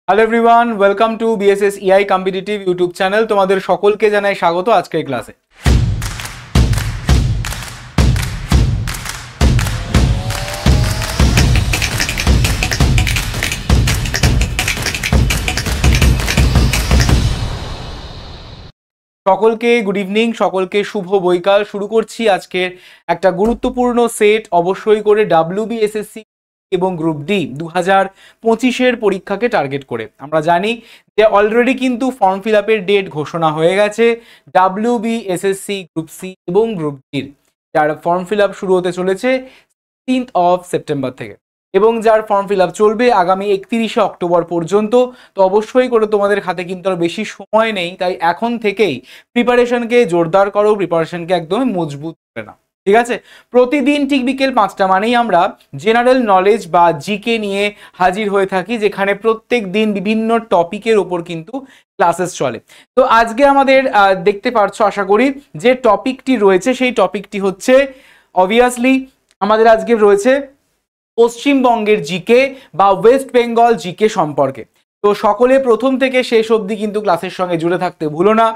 Hello everyone, welcome to BSS EI competitive YouTube channel. তোমাদের সকলকে জানাই স্বাগত আজকের ক্লাসে। সকলকে গুড ইভিনিং, সকলকে শুভ বৈকাল। শুরু করছি আজকের একটা গুরুত্বপূর্ণ সেট, অবশ্যই করে ডাব্লিউবিএসএসসি এবং গ্রুপ ডি 2025-এর পরীক্ষাকে টার্গেট করে। আমরা জানি যে অলরেডি কিন্তু ফর্ম ফিল আপের ডেট ঘোষণা হয়ে গেছে ডাব্লিউবিএসএসসি গ্রুপ সি এবং গ্রুপ ডির, যার ফর্ম ফিল আপ শুরু হতে চলেছে 16 সেপ্টেম্বর থেকে এবং যার ফর্ম ফিল আপ চলবে আগামী 31 অক্টোবর পর্যন্ত। তো অবশ্যই করে তোমাদের হাতে কিন্তু আর বেশি সময় নেই, তাই এখন থেকেই প্রিপারেশনকে জোরদার করো, প্রিপারেশনকে একদমই মজবুত করে নাও, ঠিক আছে? প্রতিদিন ঠিক বিকেল 5টা মানেই আমরা জেনারেল নলেজ বা জিকে নিয়ে হাজির হয়ে থাকি, যেখানে প্রত্যেক দিন বিভিন্ন টপিকের ওপর কিন্তু ক্লাসেস চলে। তো আজকে আমাদের দেখতে পারছো আশা করি যে টপিকটি রয়েছে, সেই টপিকটি হচ্ছে অবভিয়াসলি আমাদের আজকে রয়েছে পশ্চিমবঙ্গের জিকে বা ওয়েস্ট বেঙ্গল জিকে সম্পর্কে। তো সকলে প্রথম থেকে শেষ অবধি কিন্তু ক্লাসের সঙ্গে জুড়ে থাকতে ভুলো না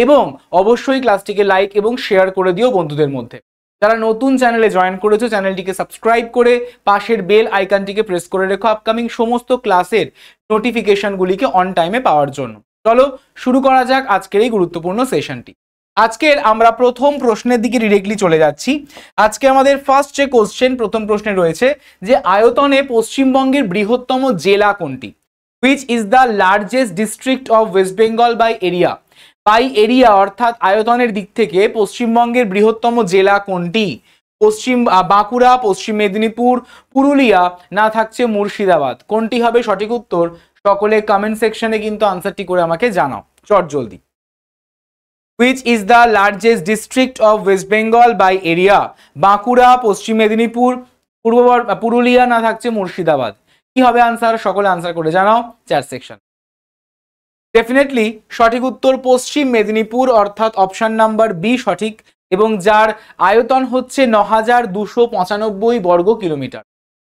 এবং অবশ্যই ক্লাসটিকে লাইক এবং শেয়ার করে দিও বন্ধুদের মধ্যে। যারা নতুন চ্যানেলে জয়েন করেছো চ্যানেলটিকে সাবস্ক্রাইব করে পাশের বেল আইকনটিকে প্রেস করে রেখো আপকামিং সমস্ত ক্লাসের নোটিফিকেশনগুলিকে অন টাইমে পাওয়ার জন্য। চলো শুরু করা যাক আজকের এই গুরুত্বপূর্ণ সেশনটি। আজকের আমরা প্রথম প্রশ্নের দিকে ডিরেক্টলি চলে যাচ্ছি। আজকে আমাদের ফার্স্ট যে কোশ্চেন, প্রথম প্রশ্নে রয়েছে যে আয়তনে পশ্চিমবঙ্গের বৃহত্তম জেলা কোনটি? Which is the largest district of West Bengal by area? By area অর্থাৎ আয়তনের দিক থেকে পশ্চিমবঙ্গের বৃহত্তম জেলা কোনটি? বাঁকুড়া, পশ্চিম মেদিনীপুর, পুরুলিয়া, না থাকছে মুর্শিদাবাদ। কোনটি হবে সঠিক উত্তর? সকলে কমেন্ট সেকশনে কিন্তু আনসারটি করে আমাকে জানাও চট জলদি। Which is the largest district of West Bengal by area? Bankura, পশ্চিম মেদিনীপুর, পুরুলিয়া, না থাকছে মুর্শিদাবাদ। কি হবে আনসার? সকলে আনসার করে জানাও চ্যাট সেকশন। ডেফিনেটলি সঠিক উত্তর পশ্চিম মেদিনীপুর, অর্থাৎ অপশন নাম্বার বি সঠিক, এবং যার আয়তন হচ্ছে 9295 বর্গ কিলোমিটার।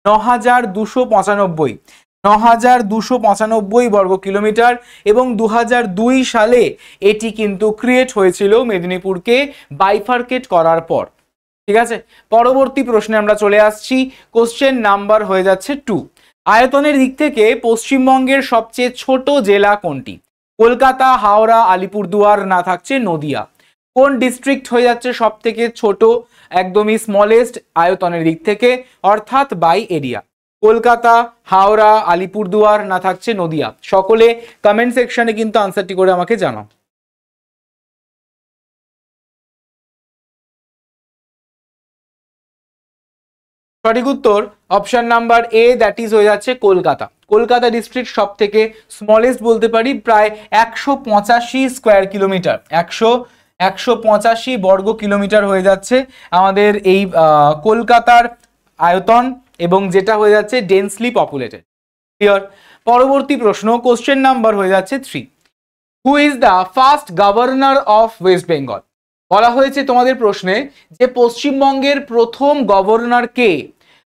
9295 বর্গ কিলোমিটার, এবং 2002 সালে এটি কিন্তু ক্রিয়েট হয়েছিল মেদিনীপুরকে বাইফার্কেট করার পর, ঠিক আছে? পরবর্তী প্রশ্নে আমরা চলে আসছি। কোশ্চেন নাম্বার হয়ে যাচ্ছে 2। আয়তনের দিক থেকে পশ্চিমবঙ্গের সবচেয়ে ছোট জেলা কোনটি? কলকাতা, হাওড়া, আলিপুরদুয়ার, না থাকছে নদিয়া। কোন ডিস্ট্রিক্ট হয়ে যাচ্ছে সব থেকে ছোট, একদমই স্মলেস্ট আয়তনের দিক থেকে, অর্থাৎ বাই এরিয়া? কলকাতা, হাওড়া, আলিপুরদুয়ার, না থাকছে নদিয়া। সকলে কমেন্ট সেকশনে কিন্তু আনসারটি করে আমাকে জানাও। সঠিক উত্তর option number A, that is হয়ে যাচ্ছে কলকাতা। কলকাতা ডিস্ট্রিক্ট সব থেকে স্মলেস্ট বলতে পারি, প্রায় 185 স্কোয়ার কিলোমিটার, 185 বর্গ কিলোমিটার হয়ে যাচ্ছে আমাদের এই কলকাতার আয়তন, এবং যেটা হয়ে যাচ্ছে ডেন্সলি পপুলেটেড। ক্লিয়ার? পরবর্তী প্রশ্ন, কোশ্চেন নাম্বার হয়ে যাচ্ছে 3। Who is the first governor of West Bengal? বলা হয়েছে তোমাদের প্রশ্নে যে পশ্চিমবঙ্গের প্রথম গভর্নর কে?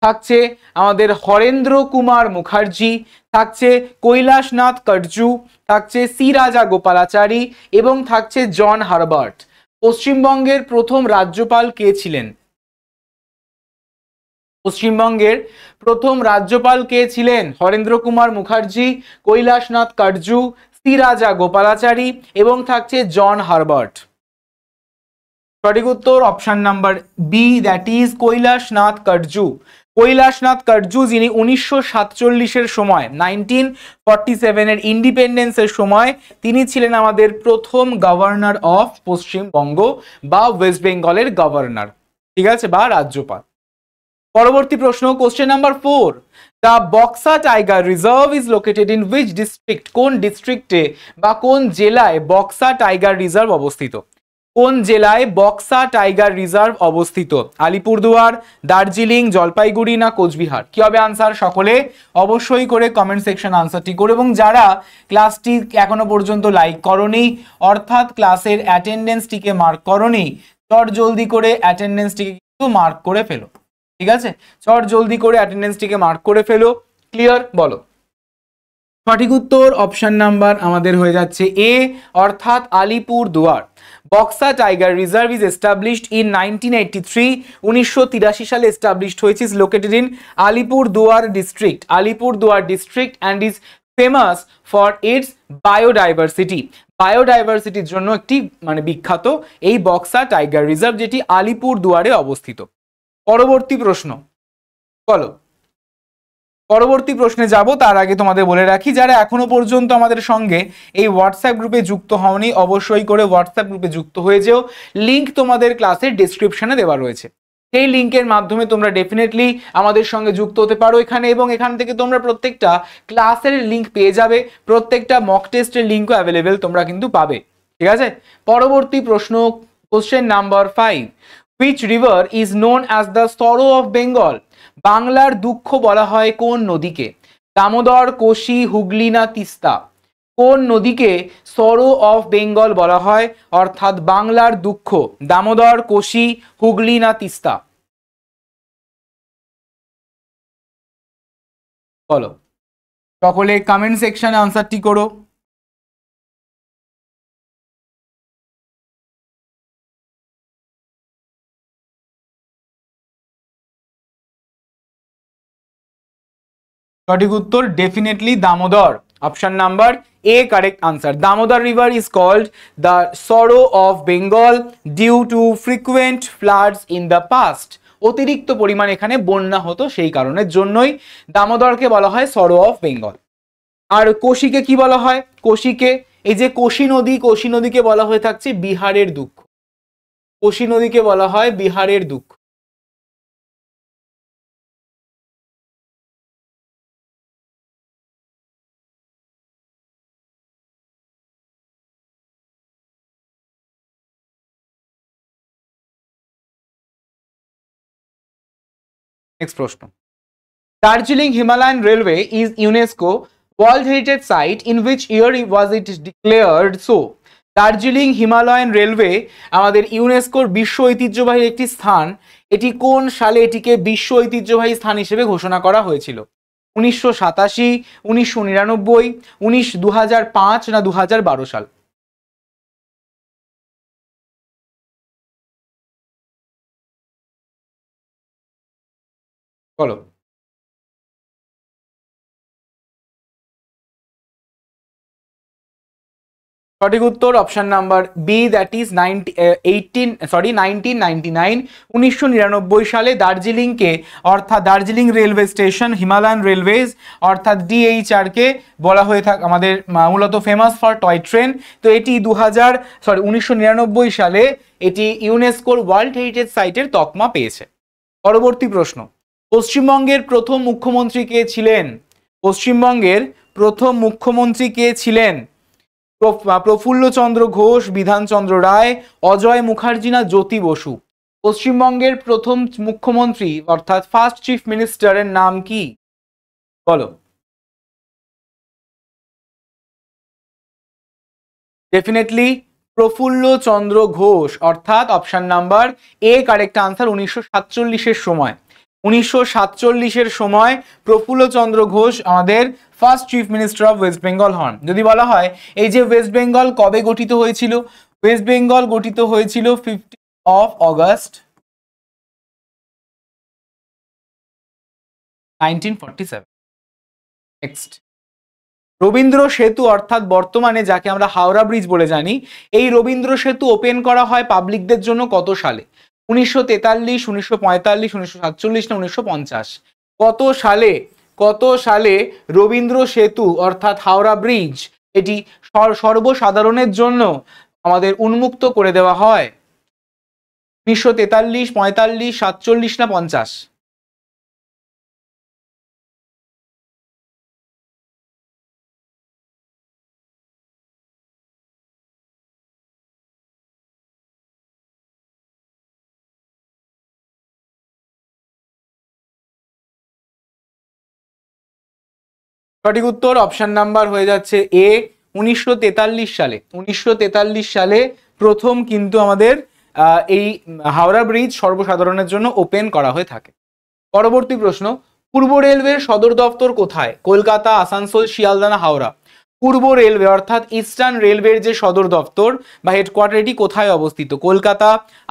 থাকছে আমাদের হরেন্দ্র কুমার মুখার্জি, থাকছে কৈলাসনাথ কাটজু, থাকছে সি রাজা গোপালাচারী, এবং থাকছে জন হারবার্ট। পশ্চিমবঙ্গের প্রথম রাজ্যপাল কে ছিলেন? পশ্চিমবঙ্গের প্রথম রাজ্যপাল কে ছিলেন? হরেন্দ্র কুমার মুখার্জি, কৈলাসনাথ কাটজু, সি রাজা গোপালাচারী, এবং থাকছে জন হারবার্ট। সঠিক উত্তর option number B, that is Kailashnath Katju. Kailashnath Katju, যিনি 1947-এর সময় 1947-এর ইন্ডিপেন্ডেন্সের সময় তিনি ছিলেন আমাদের প্রথম গভর্নর অফ পশ্চিমবঙ্গ বা ওয়েস্ট বেঙ্গলের গভর্নর, ঠিক আছে, বা রাজ্যপাল। পরবর্তী প্রশ্ন, question number 4। The Buxa tiger reserve is located in which district? কোন ডিস্ট্রিক্টে বা কোন জেলায় বক্সা টাইগার রিজার্ভ অবস্থিত? কোন জেলায় বক্সা টাইগার রিজার্ভ অবস্থিত? আলিপুরদুয়ার, দার্জিলিং, জলপাইগুড়ি, না কোচবিহার? কি হবে আনসার? সকলে অবশ্যই করে কমেন্ট সেকশন আনসারটি করো, এবং যারা ক্লাসটি এখনো পর্যন্ত লাইক করোনি, অর্থাৎ ক্লাসের অ্যাটেন্ডেন্সটিকে মার্ক করোনি, চট জলদি করে অ্যাটেন্ডেন্সটিকে কিন্তু মার্ক করে ফেলো, ঠিক আছে? চট জলদি করে অ্যাটেন্ডেন্সটিকে মার্ক করে ফেলো। ক্লিয়ার? বলো। সঠিক উত্তর অপশন নাম্বার আমাদের হয়ে যাচ্ছে এ, অর্থাৎ Alipurduar. Buxa tiger reserve is established in 1983, 1983 সালে এস্টাবলিশড হয়েছে, is located in Alipurduar district, Alipurduar district and is famous for its biodiversity. বায়োডাইভার্সিটির জন্য একটি মানে বিখ্যাত এই বক্সা টাইগার রিজার্ভ, যেটি আলিপুরদুয়ারে অবস্থিত। পরবর্তী প্রশ্ন, বলো। পরবর্তী প্রশ্নে যাব তার আগে তোমাদের বলে রাখি, যারা এখনো পর্যন্ত আমাদের সঙ্গে এই হোয়াটসঅ্যাপ গ্রুপে যুক্ত হওনি অবশ্যই করে হোয়াটসঅ্যাপ গ্রুপে যুক্ত হয়ে যেও। লিংক তোমাদের ক্লাসের ডেসক্রিপশনে দেওয়া রয়েছে, সেই লিংকের মাধ্যমে তোমরা ডেফিনেটলি আমাদের সঙ্গে যুক্ত হতে পারো এখানে, এবং এখান থেকে তোমরা প্রত্যেকটা ক্লাসের লিংক পেয়ে যাবে, প্রত্যেকটা মক টেস্টের লিংকও অ্যাভেলেবেল তোমরা কিন্তু পাবে। ঠিক আছে, পরবর্তী প্রশ্ন, question number 5, which river is known as the sorrow of Bengal? বাংলার দুঃখ বলা হয় কোন নদীকে? দামোদর, কোশি, হুগলি না তিস্তা? কোন নদীকে সরো অফ বেঙ্গল বলা হয়, অর্থাৎ বাংলার দুঃখ? দামোদর, কোশি, হুগলি না তিস্তা? বলো, সকলে কমেন্ট সেকশনে আনসারটি করো। সঠিক উত্তর definitely Damodar, option number A correct answer. Damodar river is called the sorrow of Bengal due to frequent floods in the past. অতিরিক্ত পরিমাণ এখানে বন্যা হতো, সেই কারণের জন্যই দামোদরকে বলা হয় সরো অফ বেঙ্গল। আর কোশিকে কি বলা হয়? কোশিকে, এই যে কোশি নদী, কোশি নদীকে বলা হয়ে থাকছে বিহারের দুঃখ, কোশি নদীকে বলা হয় বিহারের দুঃখ। নেক্সট প্রশ্ন, Darjeeling Himalayan railway is UNESCO world heritage site, in which year was it declared so? Darjeeling Himalayan railway আমাদের ইউনেস্কোর বিশ্ব ঐতিহ্যবাহী একটি স্থান, এটি কোন সালে এটিকে বিশ্ব ঐতিহ্যবাহী স্থান হিসেবে ঘোষণা করা হয়েছিল? 1987, 1999, 2005 না 2012 সাল? বলো। সঠিক উত্তর option number B, that is 1999 সালে দার্জিলিংকে, অর্থাৎ Darjeeling railway station, Himalayan railways অর্থাৎ ডিএইচআর কে বলা হয়ে থাকে আমাদের মূলত ফেমাস ফর টয় ট্রেন। তো এটি 1999 সালে এটি ইউনেস্কোর ওয়ার্ল্ড হেরিটেজ সাইটের তকমা পেয়েছে। পরবর্তী প্রশ্ন, পশ্চিমবঙ্গের প্রথম মুখ্যমন্ত্রী কে ছিলেন? পশ্চিমবঙ্গের প্রথম মুখ্যমন্ত্রী কে ছিলেন? প্রফুল্লচন্দ্র ঘোষ, বিধানচন্দ্র রায়, অজয় মুখার্জি না জ্যোতি বসু? পশ্চিমবঙ্গের প্রথম মুখ্যমন্ত্রী অর্থাৎ ফার্স্ট চিফ মিনিস্টারের নাম কি? বলো। ডেফিনেটলি প্রফুল্লচন্দ্র ঘোষ, অর্থাৎ option number A correct answer. 1947-এর সময়, 1947-এর সময় প্রফুল্লচন্দ্র ঘোষ আমাদের first chief minister of West Bengal হন। যদি বলা হয় এই যে ওয়েস্ট বেঙ্গল কবে গঠিত হয়েছিল? ওয়েস্ট বেঙ্গল গঠিত হয়েছিল 15 অগস্ট 1947। নেক্সট, রবীন্দ্র সেতু অর্থাৎ বর্তমানে যাকে আমরা হাওড়া ব্রিজ বলে জানি, এই রবীন্দ্র সেতু ওপেন করা হয় পাবলিকদের জন্য কত সালে? 1943, 1945, 1947 না 1950? কত সালে, কত সালে রবীন্দ্র সেতু অর্থাৎ হাওড়া ব্রিজ এটি সর্বসাধারণের জন্য আমাদের উন্মুক্ত করে দেওয়া হয়? 1943, 45, 47 না 50? সঠিক উত্তর অপশন নাম্বার হয়ে যাচ্ছে এ, 1943 সালে। 1943 সালে প্রথম কিন্তু আমাদের এই হাওড়া ব্রিজ সর্বসাধারণের জন্য ওপেন করা হয়ে থাকে। পরবর্তী প্রশ্ন, পূর্ব রেলওয়ের সদর দপ্তর কোথায়? কলকাতা, আসানসোল, শিয়ালদা না হাওড়া? পূর্ব রেলওয়ে অর্থাৎ ইস্টার্ন রেলওয়ের যে সদর দপ্তর বা হেডকোয়ার্টার এটি কোথায় অবস্থিত? কলকাতা,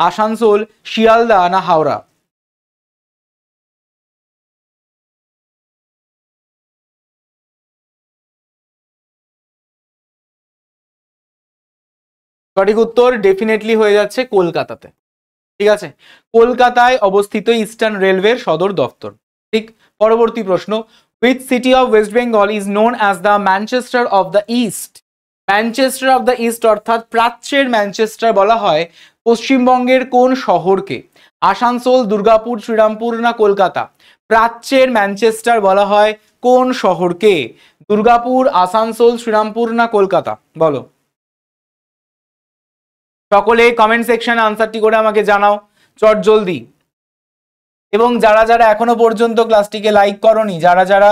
আসানসোল, শিয়ালদা না হাওড়া? সঠিক উত্তর ডেফিনেটলি হয়ে যাচ্ছে কলকাতাতে। ঠিক আছে, কলকাতায় অবস্থিত ইস্টার্ন রেলওয়ের সদর দপ্তর। ঠিক, পরবর্তী প্রশ্ন, which city of West Bengal is known as the Manchester of the east? Manchester of the east অর্থাৎ প্রাচ্যের ম্যানচেস্টার বলা হয় পশ্চিমবঙ্গের কোন শহরকে? আসানসোল, দুর্গাপুর, শ্রীরামপুর না কলকাতা? প্রাচ্যের ম্যানচেস্টার বলা হয় কোন শহরকে? দুর্গাপুর, আসানসোল, শ্রীরামপুর না কলকাতা? বলো সকলে কমেন্ট সেকশনে আনসারটি করে আমাকে জানাও চট জলদি। এবং যারা যারা এখনো পর্যন্ত ক্লাসটিকে লাইক করনি, যারা যারা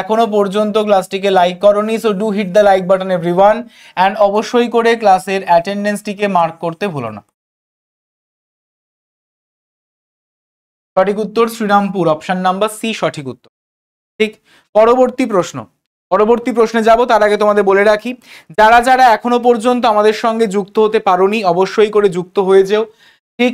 এখনো পর্যন্ত ক্লাসটিকে লাইক করনি, so do hit the like button everyone, and অবশ্যই করে ক্লাসের অ্যাটেন্ডেন্সটিকে মার্ক করতে ভুলো না। সঠিক উত্তর শ্রীরামপুর, অপশন নাম্বার সি সঠিক উত্তর। ঠিক, পরবর্তী প্রশ্নে যাব তার আগে তোমাদের বলে রাখি, যারা যারা এখনো পর্যন্ত আমাদের সঙ্গে যুক্ত হতে পারোনি অবশ্যই করে যুক্ত হয়ে যেও। ঠিক,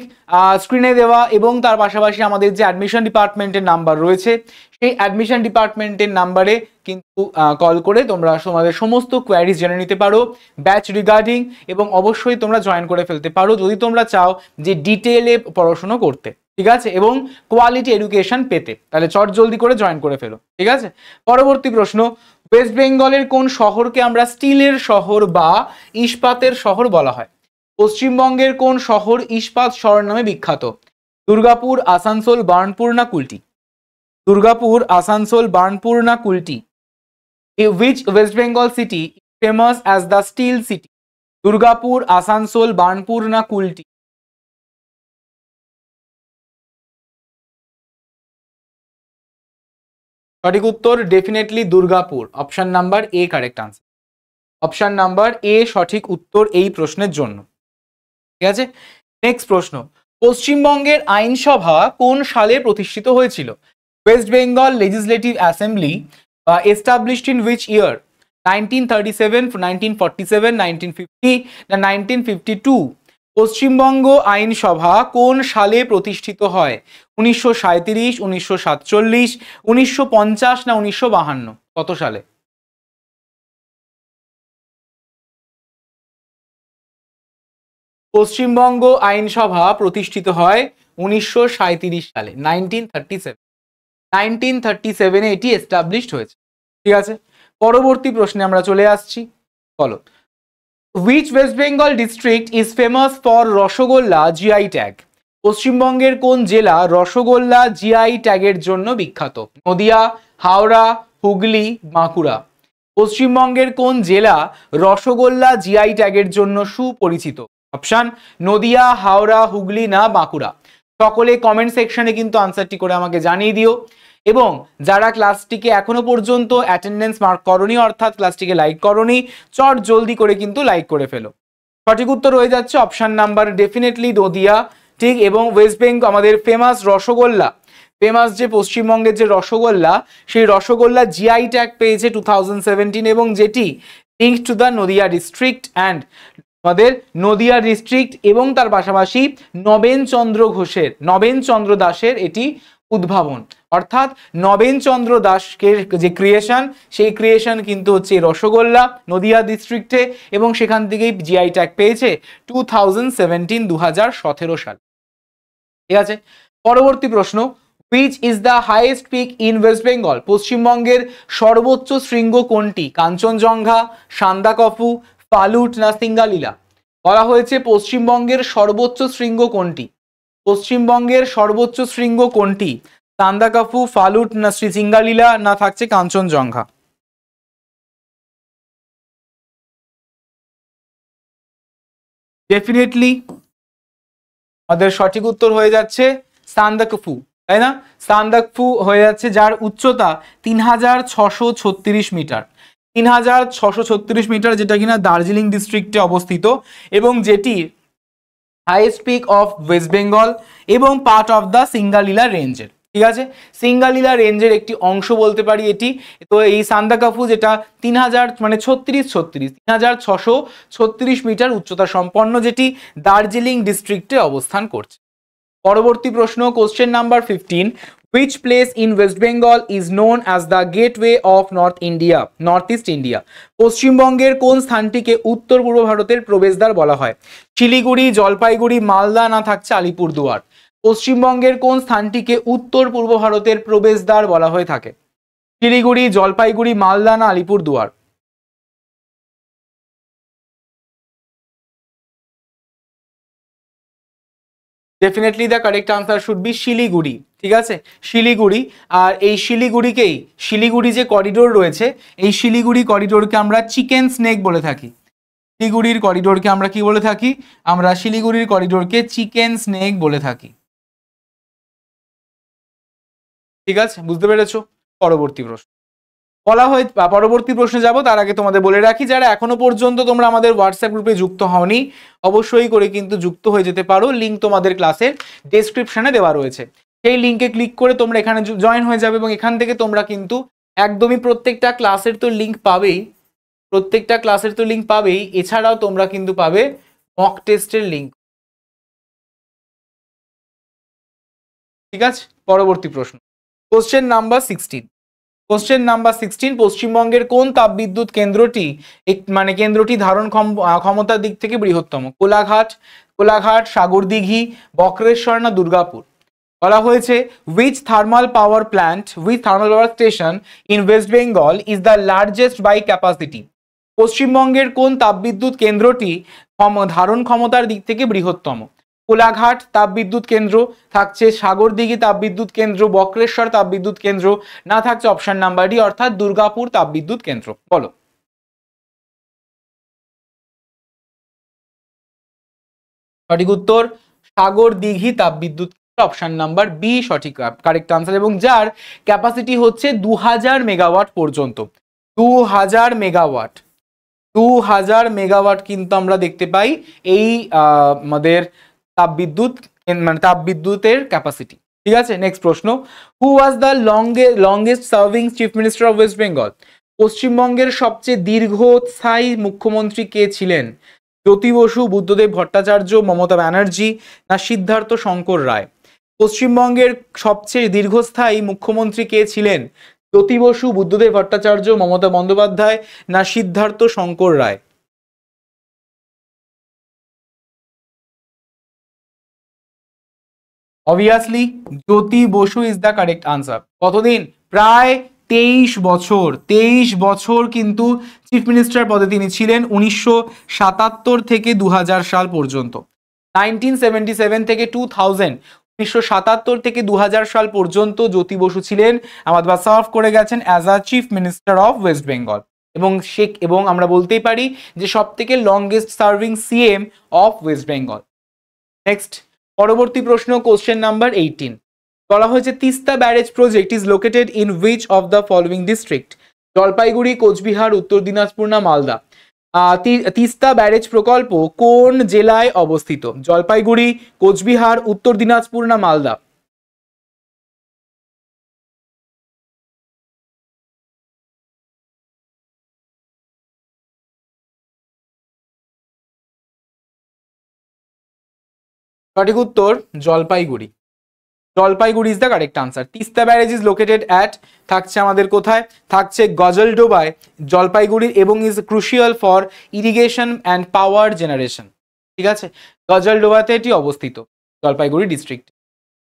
স্ক্রিনে দেওয়া এবং তার পাশাপাশি আমাদের যে অ্যাডমিশন ডিপার্টমেন্টের নাম্বার রয়েছে সেই অ্যাডমিশন ডিপার্টমেন্টের নাম্বারে কিন্তু কল করে তোমরা তোমাদের সমস্ত কোয়ারিজ জেনে নিতে পারো ব্যাচ রিগার্ডিং, এবং অবশ্যই তোমরা জয়েন করে ফেলতে পারো যদি তোমরা চাও যে ডিটেলে পড়াশোনা করতে। ঠিক আছে, এবং কোয়ালিটি এডুকেশন পেতে, তাহলে চট জলদি করে জয়েন করে ফেলো। ঠিক আছে, পরবর্তী প্রশ্ন, ওয়েস্ট বেঙ্গলের কোন শহরকে আমরা স্টিলের শহর বা ইস্পাতের শহর বলা হয়? পশ্চিমবঙ্গের কোন শহর ইস্পাত শহর নামে বিখ্যাত? দুর্গাপুর, আসানসোল, বার্নপুর না কুলটি? দুর্গাপুর, আসানসোল, বার্নপুর না Kulti? Which West Bengal city is famous as the steel city? Durgapur, Asansol, Burnpur না কুলটি? সঠিক উত্তর definitely Durgapur, option number A correct answer. Option number এ সঠিক উত্তর এই প্রশ্নের জন্য। ঠিক আছে, নেক্সট প্রশ্ন, পশ্চিমবঙ্গের আইনসভা কোন সালে প্রতিষ্ঠিত হয়েছিল? West Bengal legislative assembly established in which ইয়ার? 1937, 1947, 1950 না 1952? পশ্চিমবঙ্গ আইনসভা কোন সালে প্রতিষ্ঠিত হয়? 1937, 1947, 1950 না 1952? কত সালে? পশ্চিমবঙ্গ আইনসভা প্রতিষ্ঠিত হয় 1937 সালে, 1937। 1937 এটি এস্টাবলিশড হয়েছে। ঠিক আছে, পরবর্তী প্রশ্নে আমরা চলে আসছি। বলো, which West Bengal district is famous for rasgulla GI tag? পশ্চিমবঙ্গের কোন জেলা রসগোল্লা জিআই ট্যাগের জন্য বিখ্যাত? নদিয়া, হাওড়া, হুগলি, বাঁকুড়া? পশ্চিমবঙ্গের কোন জেলা রসগোল্লা জিআই ট্যাগের জন্য সুপরিচিত? অপশন নদিয়া, হাওড়া, হুগলি না বাঁকুড়া? সকলে কমেন্ট সেকশনে কিন্তু আনসারটি করে আমাকে জানিয়ে দিও। এবং যারা ক্লাসটিকে এখনো পর্যন্ত অ্যাটেন্ডেন্স মার্ক করনি অর্থাৎ ক্লাসটিকে লাইক করনি, চট জলদি করে কিন্তু লাইক করে ফেলো। সঠিক উত্তর হয়ে যাচ্ছে অপশন নাম্বার ডেফিনেটলি নদিয়া। ঠিক, এবং ওয়েস্ট বেঙ্গল আমাদের ফেমাস রসগোল্লা, ফেমাস যে পশ্চিমবঙ্গের যে রসগোল্লা, সেই রসগোল্লা জিআই ট্যাগ পেয়েছে 2017, এবং যেটি link to the Nadia district and আমাদের নদিয়া ডিস্ট্রিক্ট, এবং তার পাশাপাশি নবেন চন্দ্র দাসের এটি উদ্ভাবন, অর্থাৎ নবেন চন্দ্র দাসের যে ক্রিয়েশন, সেই ক্রিয়েশন কিন্তু হচ্ছে রসগোল্লা নদিয়া ডিস্ট্রিক্টে, এবং সেখান থেকেই জিআই ট্যাগ পেয়েছে 2017 সাল। ঠিক আছে, পরবর্তী প্রশ্ন, which is the highest peak in West Bengal? পশ্চিমবঙ্গের সর্বোচ্চ শৃঙ্গ কোনটি? কাঞ্চনজঙ্ঘা, সান্দাকফু, ফালুট না সিঙ্গালীলা? বলা হয়েছে পশ্চিমবঙ্গের সর্বোচ্চ শৃঙ্গ কোনটি? পশ্চিমবঙ্গের সর্বোচ্চ শৃঙ্গ কোনটি? সান্দাকফু, ফালুট না সিঙ্গালীলা না থাকছে কাঞ্চনজঙ্ঘা? ডেফিনেটলি আমাদের সঠিক উত্তর হয়ে যাচ্ছে সান্দাকফু, তাই না? সান্দাকফু হয়ে যাচ্ছে, যার উচ্চতা 3636 মিটার। 3636 মিটার, যেটা কিনা দার্জিলিং ডিস্ট্রিক্টে অবস্থিত, এবং যেটি highest peak of West Bengal এবং পার্ট অফ দ্য সিঙ্গালীলা রেঞ্জের। ঠিক আছে, সিঙ্গালীলা রেঞ্জের একটি অংশ বলতে পারি এটি। তো এই সান্দাকফু যেটা 3000 মানে 3636 মিটার উচ্চতা সম্পন্ন, যেটি দার্জিলিং ডিস্ট্রিক্টে অবস্থান করছে। পরবর্তী প্রশ্ন, question number 15, which place in West Bengal is known as the gateway of North East India? পশ্চিমবঙ্গের কোন স্থানটিকে উত্তর পূর্ব ভারতের প্রবেশদ্বার বলা হয়? শিলিগুড়ি, জলপাইগুড়ি, মালদা, না থাকছে আলিপুরদুয়ার? পশ্চিমবঙ্গের কোন স্থানটিকে উত্তর পূর্ব ভারতের প্রবেশদ্বার বলা হয়ে থাকে? শিলিগুড়ি, জলপাইগুড়ি, মালদা, না Alipurduar? Definitely the correct answer should be Siliguri. ঠিক আছে, শিলিগুড়ি। আর এই শিলিগুড়ি যে করিডোর রয়েছে, এই শিলিগুড়ি করিডোরকে আমরা চিকেন স্নেক বলে থাকি। শিলিগুড়ির করিডোরকে আমরা কি বলে থাকি? আমরা শিলিগুড়ির করিডোরকে চিকেন স্নেক বলে থাকি। ঠিক আছে, বুঝতে পেরেছো? পরবর্তী প্রশ্ন বলা হয়, পরবর্তী প্রশ্নে যাব তার আগে তোমাদের বলে রাখি, যারা এখনো পর্যন্ত তোমরা আমাদের হোয়াটসঅ্যাপ গ্রুপে যুক্ত হওনি, অবশ্যই করে কিন্তু যুক্ত হয়ে যেতে পারো। লিঙ্ক তোমাদের ক্লাসের ডেসক্রিপশনে দেওয়া রয়েছে, সেই লিঙ্কে ক্লিক করে তোমরা এখানে জয়েন হয়ে যাবে এবং এখান থেকে তোমরা কিন্তু একদমই প্রত্যেকটা ক্লাসের তো লিঙ্ক পাবেই, এছাড়াও তোমরা কিন্তু পাবে মক টেস্টের লিঙ্ক। ঠিক আছে, পরবর্তী প্রশ্ন, কোশ্চেন নাম্বার 16, পশ্চিমবঙ্গের কোন তাপবিদ্যুৎ কেন্দ্রটি কেন্দ্রটি ধারণ ক্ষমতার দিক থেকে বৃহত্তম? কোলাঘাট, সাগরদিঘি, বক্রেশ্বর, না দুর্গাপুর? বলা হয়েছে which thermal power station in West Bengal is the largest by capacity? পশ্চিমবঙ্গের কোন তাপবিদ্যুৎ কেন্দ্রটি ধারণ ক্ষমতার দিক থেকে বৃহত্তম? কোলাঘাট তাপবিদ্যুৎ কেন্দ্র, থাকছে সাগরদিঘি তাপবিদ্যুৎ কেন্দ্র, বক্রেশ্বর তাপবিদ্যুৎ কেন্দ্র, না থাকছে অপশন নাম্বার ডি অর্থাৎ দুর্গাপুর তাপবিদ্যুৎ কেন্দ্র। বলো। সঠিক উত্তর সাগরদিঘি তাপবিদ্যুৎ, অপশন নাম্বার বি সঠিক কারেক্ট আনসার, এবং যার ক্যাপাসিটি হচ্ছে 2000 মেগাওয়াট পর্যন্ত। 2000 মেগাওয়াট কিন্তু আমরা দেখতে পাই এই আমাদের তাপবিদ্যুতের ক্যাপাসিটি। ঠিক আছে, নেক্সট প্রশ্ন, who was the longest serving chief minister of West Bengal? পশ্চিমবঙ্গের সবচেয়ে দীর্ঘস্থায়ী মুখ্যমন্ত্রী কে ছিলেন? জ্যোতি বসু, বুদ্ধদেব ভট্টাচার্য, মমতা ব্যানার্জি, না সিদ্ধার্থ শঙ্কর রায়? পশ্চিমবঙ্গের সবচেয়ে দীর্ঘস্থায়ী মুখ্যমন্ত্রী কে ছিলেন? জ্যোতি বসু, বুদ্ধদেব ভট্টাচার্য, মমতা বন্দ্যোপাধ্যায়, না Siddhartha Shankar Ray? Obviously Jyoti Basu is the correct answer. কতদিন? প্রায় 23 বছর কিন্তু চিফ মিনিস্টার পদে তিনি ছিলেন, 1977 থেকে 2000 সাল পর্যন্ত। 1977 থেকে 2000, 1977 থেকে 2000 সাল পর্যন্ত জ্যোতি বসু ছিলেন আমাদের সার্ভ করে গেছেন as a chief minister of West Bengal, এবং আমরা বলতেই পারি যে সব থেকে longest serving CM of West Bengal. Next, পরবর্তী প্রশ্ন, কোশ্চেন নাম্বার 18, বলা হয়েছে Teesta barrage project is located in which of the following district? Jalpaiguri, Cooch Behar, উত্তর দিনাজপুর, না মালদা? তিস্তা ব্যারেজ প্রকল্প কোন জেলায় অবস্থিত? জলপাইগুড়ি, কোচবিহার, উত্তর দিনাজপুর, না মালদা? সঠিক উত্তর Jalpaiguri. Jalpaiguri is the correct answer. Teesta barrage is located at, থাকছে আমাদের কোথায়? থাকছে গজলডোবায়, জলপাইগুড়ি, এবং is crucial for irrigation and power generation. ঠিক আছে, গজলডোবাতে এটি অবস্থিত, জলপাইগুড়ি ডিস্ট্রিক্ট।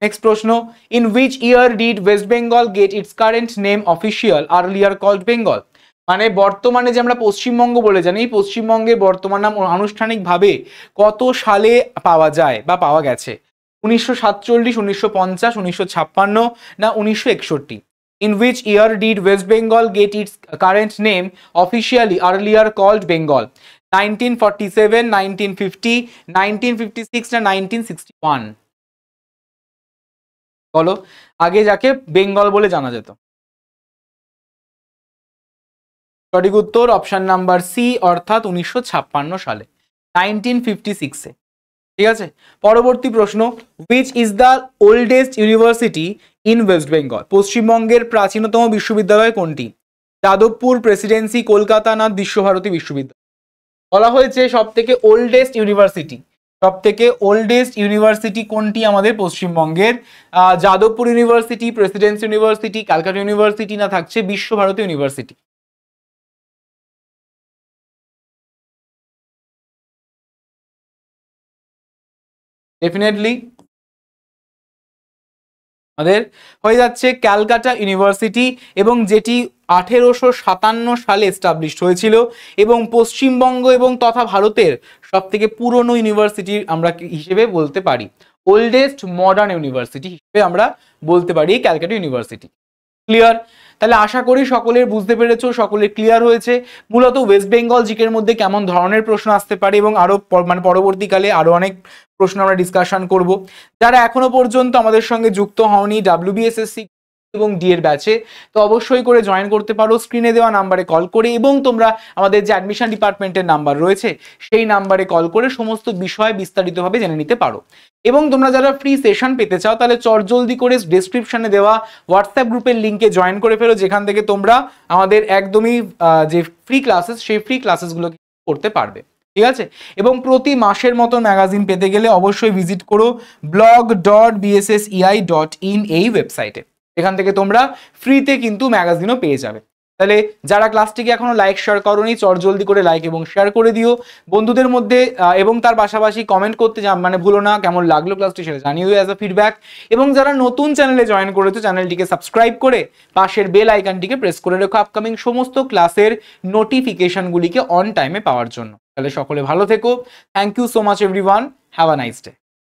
নেক্সট প্রশ্ন, in which year did West Bengal get its current name official earlier called Bengal? বর্তমানে যে আমরা পশ্চিমবঙ্গ বলে জানি, পশ্চিমবঙ্গের বর্তমান নাম আনুষ্ঠানিকভাবে কত সালে পাওয়া যায় বা পাওয়া গেছে? 1947, 1950, 1956, না 1961? In which year did West Bengal get its current name officially earlier called Bengal? 1947, 1950, 1956, না 1961? বলো, আগে যাকে বেঙ্গল বলে জানা যেত। সঠিক উত্তর অপশন নাম্বার সি অর্থাৎ 1956 সালে, 1956-এ। ঠিক আছে, পরবর্তী প্রশ্ন, which is the oldest university in West Bengal? পশ্চিমবঙ্গের প্রাচীনতম বিশ্ববিদ্যালয় কোনটি? যাদবপুর, প্রেসিডেন্সি, কলকাতা না বিশ্বভারতী বিশ্ববিদ্যালয়? বলা হয়েছে সব থেকে ওল্ডেস্ট ইউনিভার্সিটি, সব থেকে ওল্ডেস্ট ইউনিভার্সিটি কোনটি আমাদের পশ্চিমবঙ্গের? Jadavpur university, Presidency university, Calcutta university না থাকছে বিশ্বভারতী ইউনিভার্সিটি? ডেফিনেটলি আমাদের হয়ে যাচ্ছে ক্যালকাটা ইউনিভার্সিটি, এবং যেটি 1857 সালে এস্টাবলিশড হয়েছিল এবং পশ্চিমবঙ্গ এবং তথা ভারতের সব থেকে পুরনো ইউনিভার্সিটি আমরা হিসেবে বলতে পারি, ওল্ডেস্ট মডার্ন ইউনিভার্সিটি হিসেবে আমরা বলতে পারি ক্যালকাটা ইউনিভার্সিটি। ক্লিয়ার? তাহলে আশা করি সকলের বুঝতে পেরেছো, সকলের ক্লিয়ার হয়েছে মূলত ওয়েস্ট বেঙ্গল জিকের মধ্যে কেমন ধরনের প্রশ্ন আসতে পারে, এবং আরো মানে পরবর্তীকালে আরো অনেক প্রশ্ন আমরা ডিসকাশন করব। যারা এখনো পর্যন্ত আমাদের সঙ্গে যুক্ত হওনি WBSSC এবং ডি এর ব্যাচে, তো অবশ্যই করে জয়েন করতে পারো স্ক্রিনে দেওয়া নাম্বারে কল করে, এবং তোমরা আমাদের যে অ্যাডমিশন ডিপার্টমেন্টের নাম্বার রয়েছে সেই নাম্বারে কল করে সমস্ত বিষয় বিস্তারিতভাবে জেনে নিতে পারো। এবং তোমরা যারা ফ্রি সেশন পেতে চাও তাহলে চটজলদি করে ডেসক্রিপশনে দেওয়া হোয়াটসঅ্যাপ গ্রুপের লিঙ্কে জয়েন করে ফেলো, যেখান থেকে তোমরা আমাদের একদমই যে ফ্রি ক্লাসেস সেই ফ্রি ক্লাসেসগুলো করতে পারবে। ঠিক আছে, এবং প্রতি মাসের মতো ম্যাগাজিন পেতে গেলে অবশ্যই ভিজিট করো blog.bssei.in এই ওয়েবসাইটে, এখান থেকে তোমরা ফ্রিতে কিন্তু ম্যাগাজিনও পেয়ে যাবে। তাহলে যারা ক্লাসটিকে এখনো লাইক শেয়ার করোনি জলদি করে লাইক এবং শেয়ার করে দিও বন্ধুদের মধ্যে, এবং তার পাশাপাশি কমেন্ট করতে মানে ভুলো না কেমন লাগলো ক্লাসটি সেটা জানিও অ্যাজ আ ফিডব্যাক। এবং যারা নতুন চ্যানেলে জয়েন করেছো চ্যানেলটিকে সাবস্ক্রাইব করে পাশের বেল আইকনটিকে প্রেস করে রেখো আপকামিং সমস্ত ক্লাসের নোটিফিকেশনগুলিকে অন টাইমে পাওয়ার জন্য। তাহলে সকলে ভালো থেকো, thank you so much everyone, have a nice day.